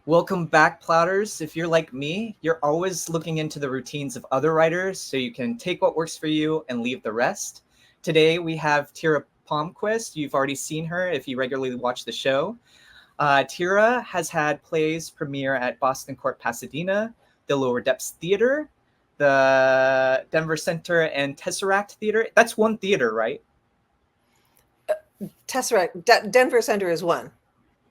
Welcome back, plotters. If you're like me, you're always looking into the routines of other writers so you can take what works for you and leave the rest. Today we have Tira Palmquist. You've already seen her if you regularly watch the show. Tira has had plays premiere at Boston Court Pasadena, the Lower Depths Theater, the Denver Center, and Tesseract Theater. That's one theater, right? Tesseract. Denver Center is one.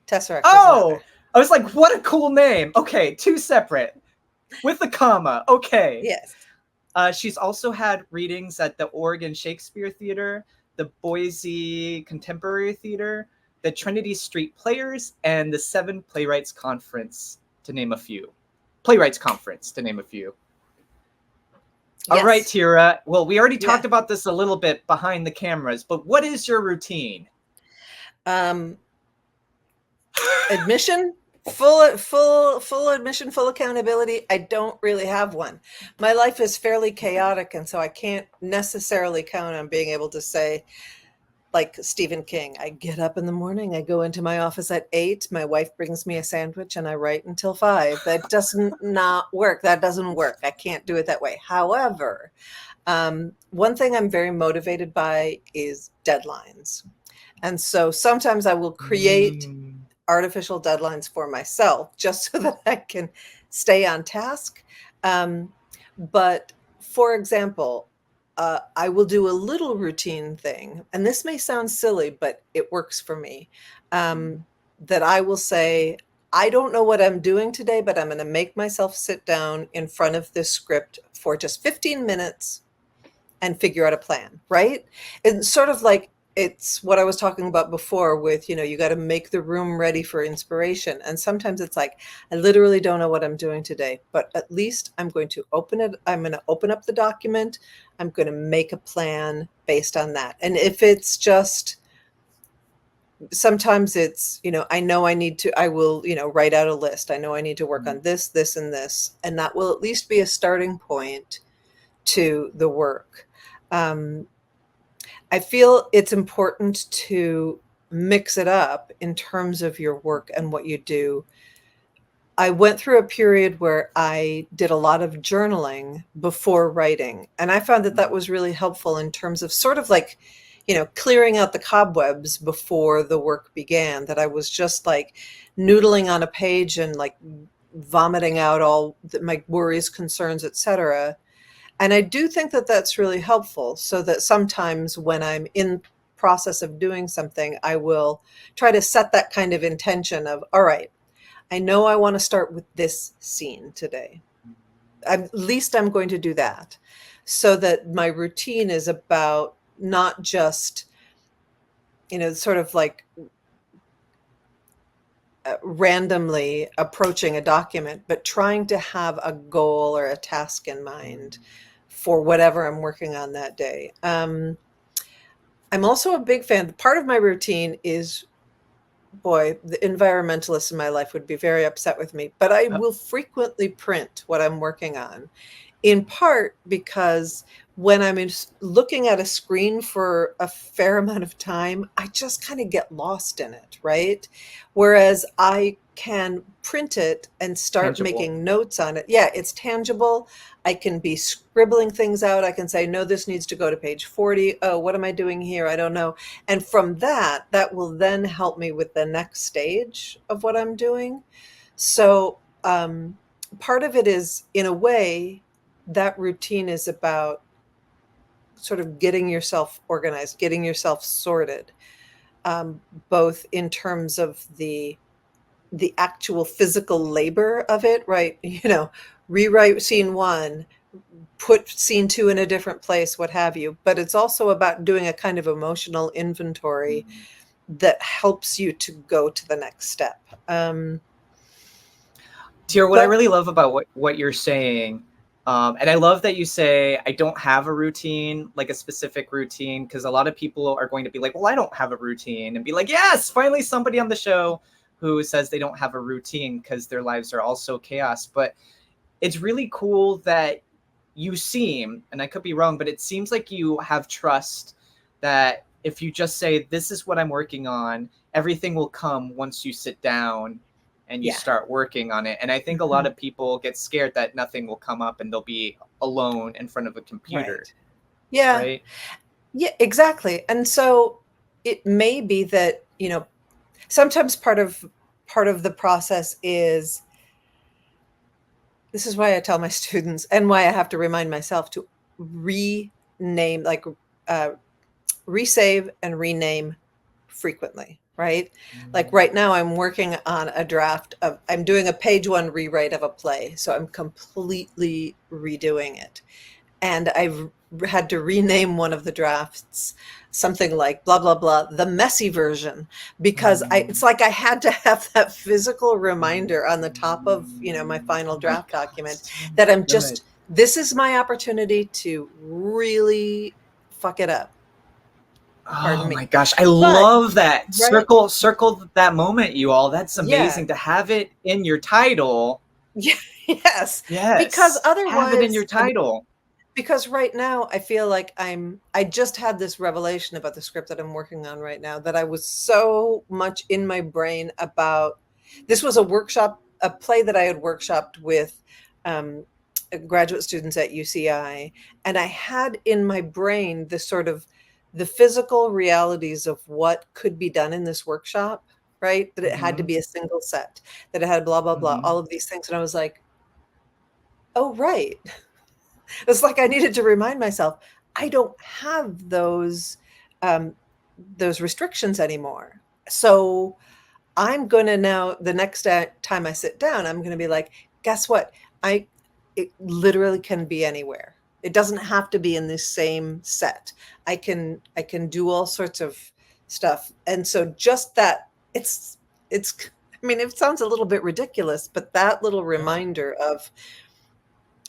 Tesseract is Oh, another. I was like, what a cool name. Okay, two separate with a comma. Okay. Yes. She's also had readings at the Oregon Shakespeare Theater, the Boise Contemporary Theater, the Trinity Street Players, and the Seven Playwrights Conference, to name a few. Playwrights Conference, to name a few. All right, Yes. Tira. Well, we already talked Yeah. about this a little bit behind the cameras, but what is your routine? Admission, full admission, full accountability. I don't really have one. My life is fairly chaotic, and so I can't necessarily count on being able to say, like Stephen King, I get up in the morning, I go into my office at 8, my wife brings me a sandwich, and I write until 5. That doesn't not work. That doesn't work. I can't do it that way. However, one thing I'm very motivated by is deadlines. And so sometimes I will create artificial deadlines for myself just so that I can stay on task. But for example, I will do a little routine thing, and this may sound silly, but it works for me. That I will say, I don't know what I'm doing today, but I'm going to make myself sit down in front of this script for just 15 minutes and figure out a plan, right? It's sort of like it's what I was talking about before with, you got to make the room ready for inspiration. And sometimes it's like, I literally don't know what I'm doing today, but at least I'm going to open it. I'm going to open up the document. I'm going to make a plan based on that. And if it's just, sometimes it's, I know I will, write out a list. I know I need to work on this, this, and this, and that will at least be a starting point to the work. I feel it's important to mix it up in terms of your work and what you do. I went through a period where I did a lot of journaling before writing, and I found that was really helpful in terms of sort of like, clearing out the cobwebs before the work began, that I was just like noodling on a page and like vomiting out all my worries, concerns, etc. And I do think that that's really helpful, so that sometimes when I'm in process of doing something, I will try to set that kind of intention of, all right, I know I want to start with this scene today. At least I'm going to do that, so that my routine is about not just, sort of like randomly approaching a document, but trying to have a goal or a task in mind for whatever I'm working on that day. I'm also a big fan. Part of my routine is, boy, the environmentalists in my life would be very upset with me, but I will frequently print what I'm working on, in part because when I'm looking at a screen for a fair amount of time, I just kind of get lost in it, right? Whereas I can print it and start making notes on it. Yeah, it's tangible. I can be scribbling things out. I can say, no, this needs to go to page 40. Oh, what am I doing here? I don't know. And from that will then help me with the next stage of what I'm doing. So part of it is, in a way, that routine is about sort of getting yourself organized, getting yourself sorted, both in terms of the actual physical labor of it, right? Rewrite scene 1, put scene 2 in a different place, what have you. But it's also about doing a kind of emotional inventory that helps you to go to the next step. Tira, what I really love about what you're saying, and I love that you say, I don't have a routine, like a specific routine, because a lot of people are going to be like, well, I don't have a routine, and be like, yes, finally somebody on the show who says they don't have a routine because their lives are also chaos. But it's really cool that you seem, and I could be wrong, but it seems like you have trust that if you just say, this is what I'm working on, everything will come once you sit down and you Yeah. start working on it. And I think a lot of people get scared that nothing will come up and they'll be alone in front of a computer, Right. Yeah. right? Yeah, exactly. And so it may be that, sometimes part of the process is, this is why I tell my students and why I have to remind myself to rename, like uh, resave and rename frequently, right? Like right now, I'm working on I'm doing a page one rewrite of a play. So I'm completely redoing it. And I've had to rename one of the drafts something like blah blah blah, the messy version, because it's like I had to have that physical reminder on the top of my final Oh my draft God, document so that I'm good. just, this is my opportunity to really fuck it up. Pardon Oh my me. gosh, I But love that. right, Circle that moment, you all. That's yeah, amazing to have it in your title. yeah, yes, because Yes, have it in your otherwise, title. because right now I feel like I just had this revelation about the script that I'm working on right now, that I was so much in my brain about. This was a play that I had workshopped with um, graduate students at UCI, and I had in my brain this sort of the physical realities of what could be done in this workshop, right? That it had to Mm-hmm. be a single set, that it had blah blah blah, Mm-hmm. all of these things, and I was like, oh right. It's like I needed to remind myself, I don't have um, those restrictions anymore. So I'm going to now, the next time I sit down, I'm going to be like, guess what? It literally can be anywhere. It doesn't have to be in this same set. I can do all sorts of stuff. And so just that, it's, I mean, it sounds a little bit ridiculous, but that little Yeah. reminder of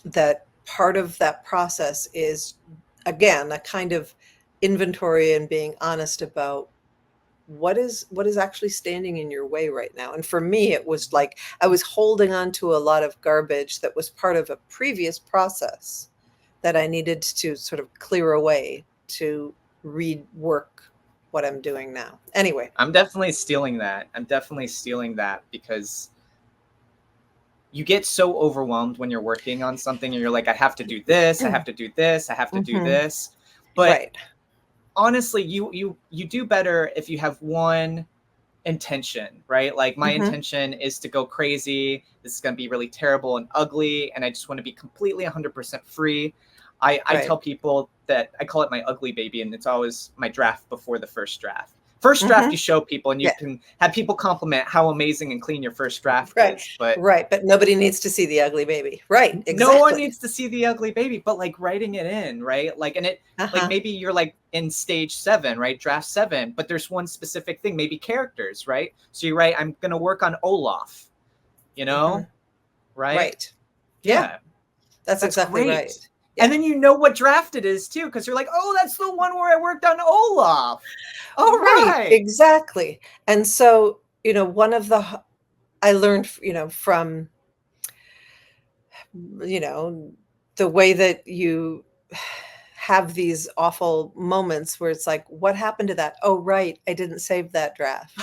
that, part of that process is, again, a kind of inventory and being honest about what is actually standing in your way right now. And for me, it was like I was holding on to a lot of garbage that was part of a previous process that I needed to sort of clear away to rework what I'm doing now. Anyway. I'm definitely stealing that. I'm definitely stealing that because you get so overwhelmed when you're working on something and you're like, I have to do this, I have to do this, I have to do Hmm. this. But Right. honestly, you do better if you have one intention, right? Like my Hmm. intention is to go crazy. This is going to be really terrible and ugly, and I just want to be completely 100% free. I Right. tell people that I call it my ugly baby, and it's always my draft before the first draft. First draft, you Hmm. show people, and you Yeah. can have people compliment how amazing and clean your first draft Right. is. But Right. But nobody needs to see the ugly baby. Right. no one Exactly. needs to see the ugly baby, but like writing it in, right? Like, and it, like Uh-huh. maybe you're like in stage 7, right? Draft 7, but there's one specific thing, maybe characters, right? So you write, I'm going to work on Olaf, you Hmm. know, right? Right. Yeah. Yeah, That's that's exactly great. right. And Yeah. then you know what draft it is too, because you're like, oh, that's the one where I worked on Olaf. All Right. right. Exactly. And so, one of I learned, from, you know, the way that you have these awful moments where it's like, what happened to that? Oh, right. I didn't save that draft.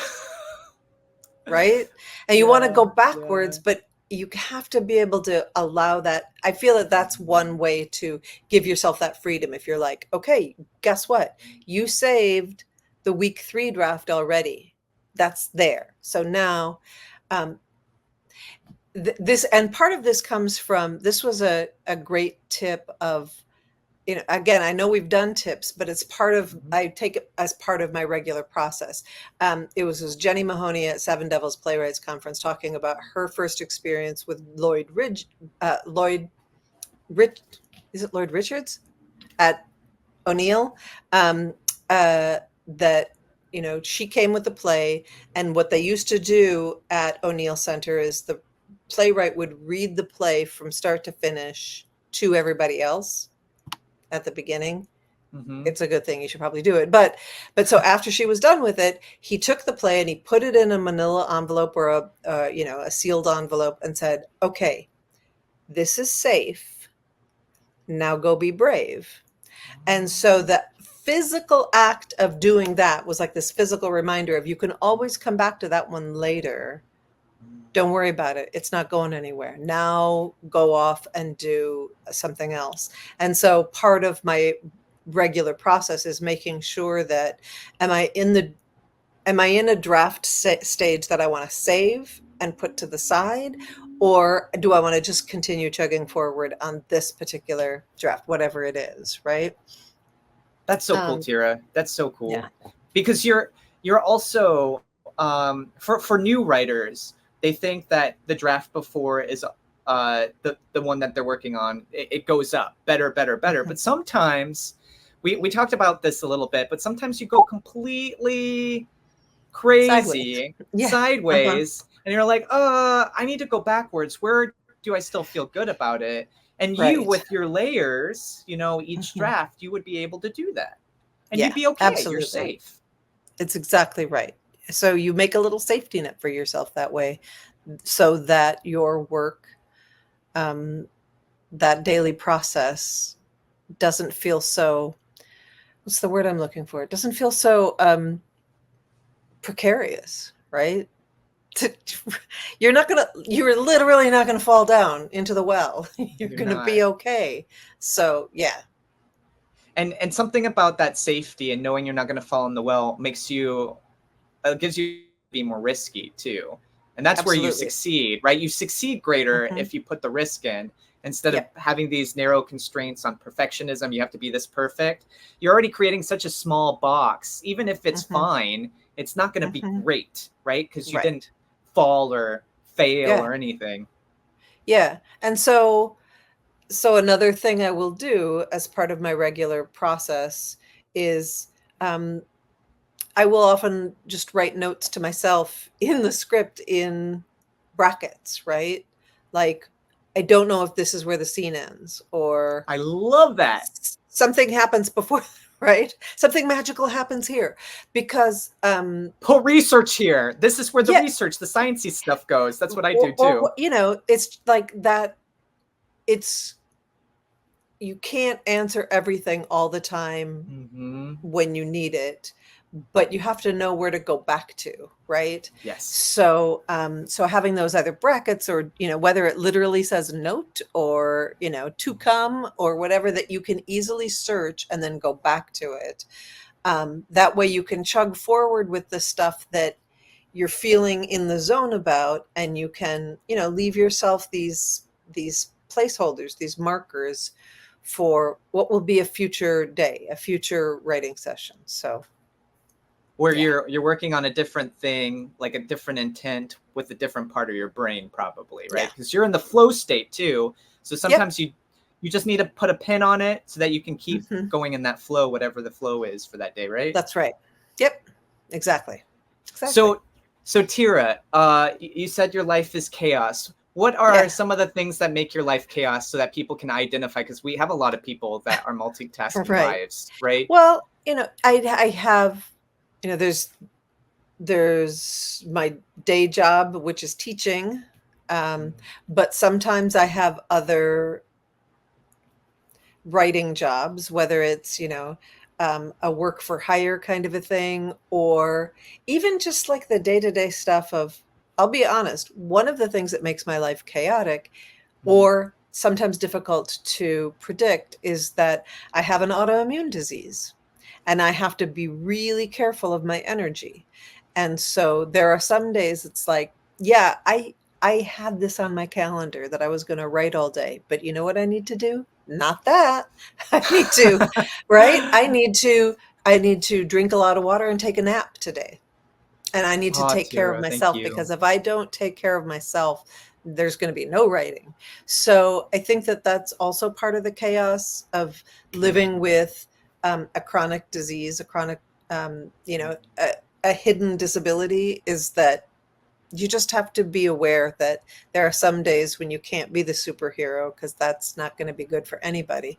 Right? And you want to Yeah, go yeah. backwards, but you have to be able to allow that. I feel that that's one way to give yourself that freedom. If you're like, okay, guess what? You saved the week 3 draft already. That's there. So now, um, this, and part of this comes from, this was a great tip of, again, I know we've done tips, but it's part of, Mhm. I take it as part of my regular process. It was Jenny Mahoney at Seven Devils Playwrights Conference talking about her first experience with Lloyd Rich, is it Lloyd Richards at O'Neill? Um, that she came with the play, and what they used to do at O'Neill Center is the playwright would read the play from start to finish to everybody else at the beginning. Mhm. It's a good thing. You should probably do it. But so after she was done with it, he took the play and he put it in a manila envelope, or a sealed envelope, and said, okay, this is safe. Now go be brave. And so the physical act of doing that was like this physical reminder of, you can always come back to that one later Don't worry about it. It's not going anywhere. Now go off and do something else. And so part of my regular process is making sure that am I in the am I in a draft stage that I want to save and put to the side, or do I want to just continue chugging forward on this particular draft, whatever it is, right? That's so cool, Um, Tira. That's so cool. yeah, Because you're also for new writers, they think that the draft before is the one that they're working on. It goes up better, better, better. mhm. But sometimes we talked about this a little bit, but sometimes you go completely Sideways. crazy Yeah. Uh-huh. sideways and you're like, I need to go backwards. Where do I still feel good about it? And you, Right. with your layers, each Mhm. draft, you would be able to do that. And you'd Yeah, be okay. You're absolutely. safe. It's exactly right. So you make a little safety net for yourself that way so that your work, um, that daily process doesn't feel so, what's the word I'm looking for? It doesn't feel so precarious, right? You're literally not gonna fall down into the well. You're You're gonna not. be okay. So yeah, And something about that safety and knowing you're not going to fall in the well makes you gives you be more risky too. And that's where you absolutely. succeed, right? You succeed greater Hmm. if you put the risk in instead of Yep. having these narrow constraints on perfectionism. You have to be this perfect. You're already creating such a small box. Even if it's Hmm. fine, it's not going to be Hmm. great, right? Because you didn't Right. fall or fail Yeah. or anything. Yeah. And so another thing I will do as part of my regular process is um, I will often just write notes to myself in the script in brackets, right? Like, I don't know if this is where the scene ends, or I love that. something happens before, right? Something magical happens here because, Put research here. This is where the yeah, research, the sciencey stuff goes. That's what I do or too. it's like that. It's You can't answer everything all the time Mm-hmm. when you need it, but you have to know where to go back to, right? Yes. So having those either brackets or, whether it literally says note or, to come or whatever that you can easily search and then go back to it. That way you can chug forward with the stuff that you're feeling in the zone about, and you can, leave yourself these placeholders, these markers for what will be a future day, a future writing session. So Where yeah. you're working on a different thing, like a different intent with a different part of your brain, probably, right? Yeah. Because you're in the flow state too. So Yep. sometimes you just need to put a pin on it so that you can keep Hmm. going in that flow, whatever the flow is for that day, right? That's right. Yep. Exactly. Exactly. So so Tira, you said your life is chaos. What are Yeah. some of the things that make your life chaos so that people can identify? Because we have a lot of people that are multitasking Right. lives, right? Well, I have, there's my day job, which is teaching. But sometimes I have other writing jobs, whether it's, a work for hire kind of a thing, or even just like the day to day stuff of, I'll be honest, one of the things that makes my life chaotic Mhm. or sometimes difficult to predict is that I have an autoimmune disease and I have to be really careful of my energy. And so there are some days it's like, yeah, I had this on my calendar that I was going to write all day, but you know what I need to do? Not that. I need to, right? I need to drink a lot of water and take a nap today. And I need to Oh, take care of Tira, thank myself, you. because if I don't take care of myself, there's going to be no writing. So I think that that's also part of the chaos of living with a chronic disease, a chronic, a hidden disability, is that you just have to be aware that there are some days when you can't be the superhero, because that's not going to be good for anybody.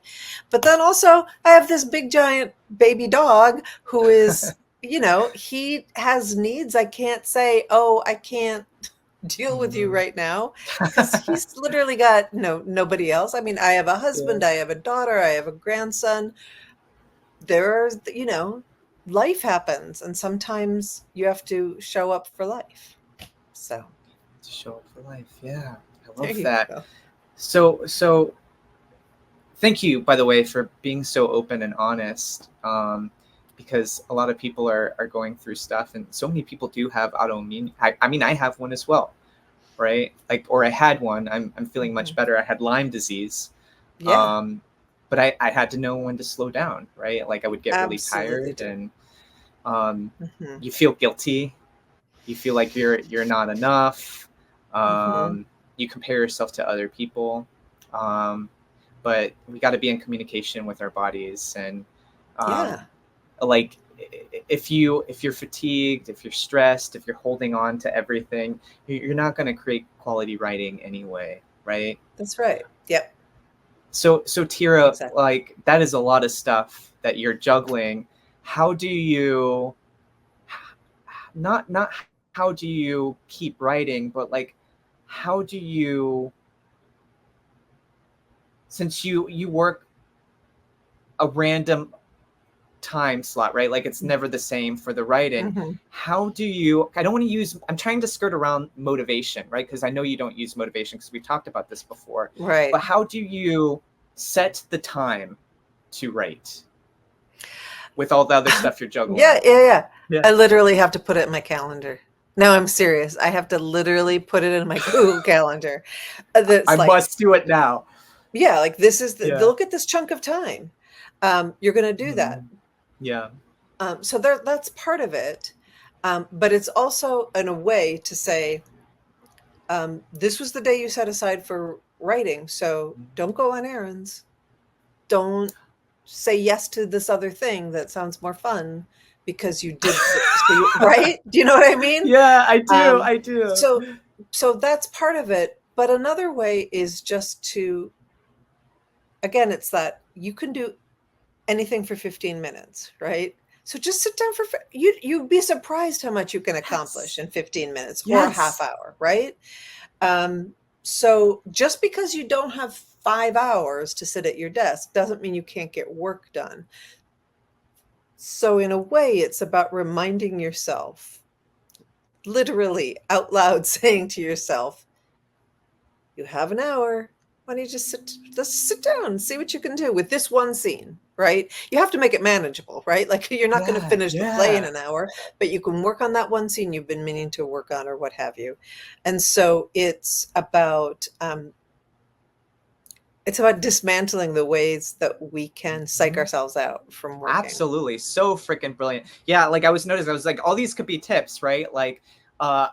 But then also, I have this big giant baby dog who is, he has needs. I can't say, oh, I can't deal with you Mhm. right now, because he's literally got nobody else. I mean, I have a Yeah. husband, I have a daughter, I have a grandson. There's, life happens, and sometimes you have to show up for life. So. To show up for life. Yeah, I There love you that. go. So thank you, by the way, for being so open and honest. Because a lot of people are going through stuff, and so many people do have autoimmune. I mean, I have one as well, right? Like, or I had one. I'm feeling much better. I had Lyme disease. Yeah, Um, but I had to know when to slow down, right? Like I would get really absolutely tired, do. and Hmm. you feel guilty. You feel like you're not enough. Hmm. You compare yourself to other people. Um, but we got to be in communication with our bodies, and um, Yeah, like if you're fatigued, if you're stressed, if you're holding on to everything, you're not going to create quality writing anyway, right? that's right. Yep, So Tira, exactly. like that is a lot of stuff that you're juggling. How do you not how do you keep writing, but like how do you, since you work a random time slot, right? Like it's never the same for the writing. Hmm. How do you, I don't want to use, I'm trying to skirt around motivation, right? Because I know you don't use motivation because we talked about this before. Right. But how do you set the time to write with all the other stuff you're juggling? Yeah, yeah, yeah. Yeah. I literally have to put it in my calendar. No, I'm serious. I have to literally put it in my Google Calendar. I That's like, must do it now. yeah, like this is Yeah. look at this chunk of time. You're going to do that. Mhm. Yeah. So that's part of it. But it's also in a way to say, this was the day you set aside for writing. So don't go on errands. Don't say yes to this other thing that sounds more fun because you did so you, right? Do you know what I mean? Yeah, I do. Um, I do. so so that's part of it. But another way is just to, again, it's that you can do anything for 15 minutes, right? So just sit down for you'd be surprised how much you can accomplish Yes. in 15 minutes or a half Yes. hour, right? Um, so just because you don't have 5 hours to sit at your desk doesn't mean you can't get work done. So in a way, it's about reminding yourself, literally out loud saying to yourself, you have an hour. Why don't you let's sit down and see what you can do with this one scene, right? You have to make it manageable, right? Like you're not going to Yeah. finish the play in Yeah. an hour, but you can work on that one scene you've been meaning to work on or what have you. And so it's about dismantling the ways that we can psych Mhm. ourselves out from working. Absolutely. So freaking brilliant. Yeah, like I was noticing, I was like, all these could be tips, right? Like uh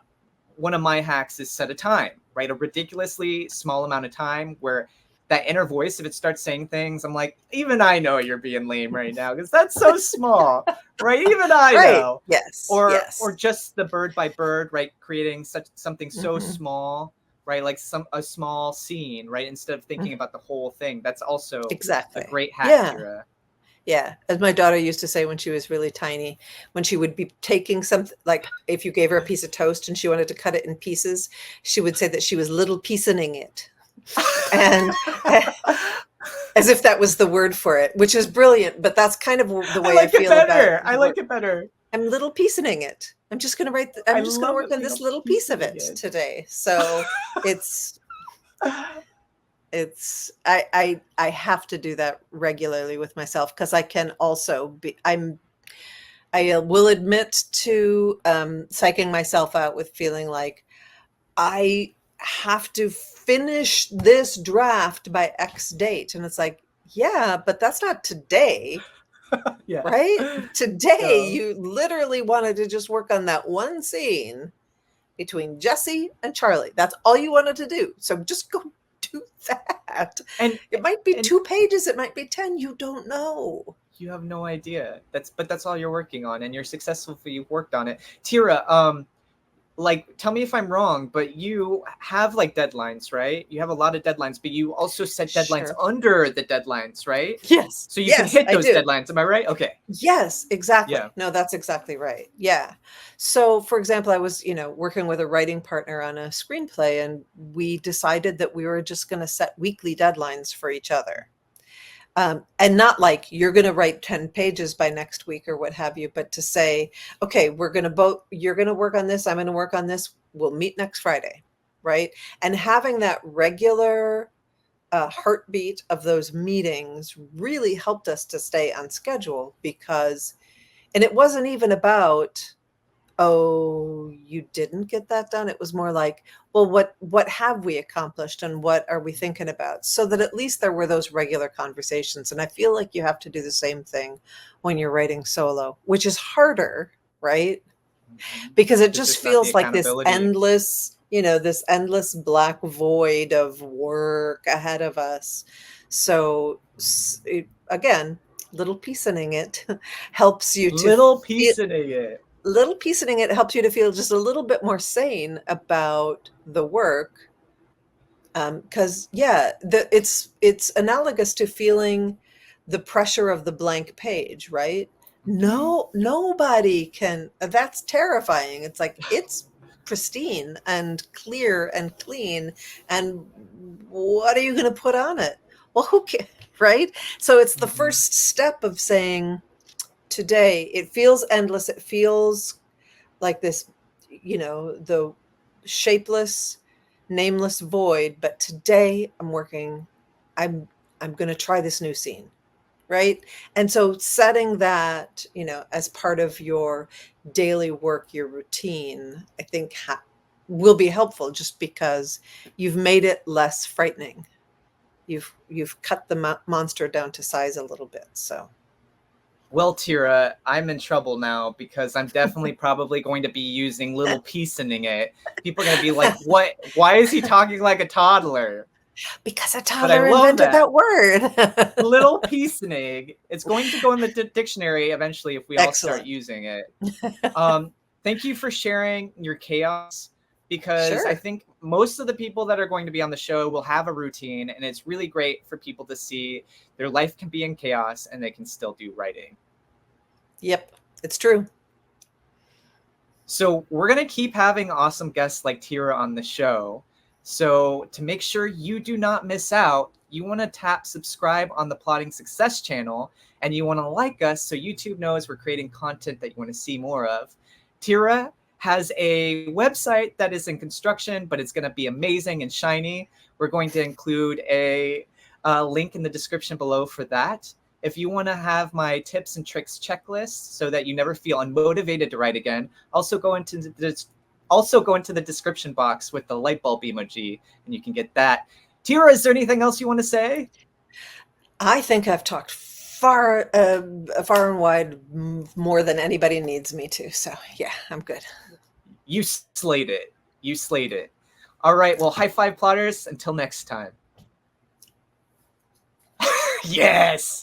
one of my hacks is set a time, right? A ridiculously small amount of time where that inner voice, if it starts saying things, I'm like, even I know you're being lame right now because that's so small, right? Even I Right. know. Yes. Or Yes. just the bird by bird, right? Creating such something so Hmm. small, right? Like a small scene, right? Instead of thinking about the whole thing. That's also a Exactly. great hack, Yeah. Tira. Yeah. As my daughter used to say when she was really tiny, when she would be taking something, like if you gave her a piece of toast and she wanted to cut it in pieces, she would say that she was little piecening it. And as if that was the word for it, which is brilliant, but that's kind of the I way I like it feel about better. I the like work. it better. I'm little piecening it. I'm just going to I I'm just going to love work it on being this a little piece piece of of it it. today. So it's, I have to do that regularly with myself because I can also be, I will admit to psyching myself out with feeling like I have to finish this draft by X date. And it's like, yeah, but that's not today, Yeah. right? Today, No. you literally wanted to just work on that one scene between Jesse and Charlie. That's all you wanted to do. So just go do that. And It might be and 2 pages, it might be 10. You don't know. you have no idea. That's all you're working on, and you're successful if you've worked on it. Tira, like tell me if I'm wrong, but you have like deadlines, right? You have a lot of deadlines, but you also set deadlines Sure. under the deadlines, right? Yes. So you can Yes, hit I those do. deadlines. Am I right? Okay. Yes, exactly. Yeah. No, that's exactly right. Yeah. So, for example, I was, working with a writing partner on a screenplay, and we decided that we were just going to set weekly deadlines for each other. And not like you're going to write 10 pages by next week or what have you, but to say, okay, you're going to work on this. I'm going to work on this. We'll meet next Friday. right? And having that regular heartbeat of those meetings really helped us to stay on schedule because, and it wasn't even about, oh, you didn't get that done. It was more like, well, what have we accomplished and what are we thinking about? So that at least there were those regular conversations. And I feel like you have to do the same thing when you're writing solo, which is harder, right? Mhm. Because it Because just there's not the feels like this accountability. endless, this endless black void of work ahead of us. So again, little piecening it helps you to Little feel, piece in it. little piecening it helps you to feel just a little bit more sane about the work. Because yeah, it's analogous to feeling the pressure of the blank page, right? Mhm. Nobody can. That's terrifying. It's like it's pristine and clear and clean, and what are you going to put on it? Well, who can, right? So it's the Mhm. first step of saying today. It feels endless. It feels like this, the shapeless, nameless void. But today I'm working, I'm going to try this new scene. Right. And so setting that, as part of your daily work, your routine, I think will be helpful just because you've made it less frightening. You've cut the monster down to size a little bit. So Well, Tira, I'm in trouble now because I'm definitely probably going to be using little piecening it. People are going to be like, "What? Why is he talking like a toddler?" because a But I toddler love invented that. that word. Little piecening. It's going to go in the dictionary eventually if we all start Excellent. using it. Um, Thank you for sharing your chaos because I Sure. think most of the people that are going to be on the show will have a routine, and it's really great for people to see their life can be in chaos and they can still do writing. Yep, it's true. So we're going to keep having awesome guests like Tira on the show. So to make sure you do not miss out, you want to tap subscribe on the Plotting Success channel, and you want to like us so YouTube knows we're creating content that you want to see more of. Tira has a website that is in construction, but it's going to be amazing and shiny. We're going to include a link in the description below for that. If you want to have my tips and tricks checklist so that you never feel unmotivated to write again, also go into the description box with the light bulb emoji, and you can get that. Tira, is there anything else you want to say? I think I've talked far and wide more than anybody needs me to. So yeah, I'm good. You slayed it. You slayed it. All right. Well, high five, plotters. Until next time. Yes.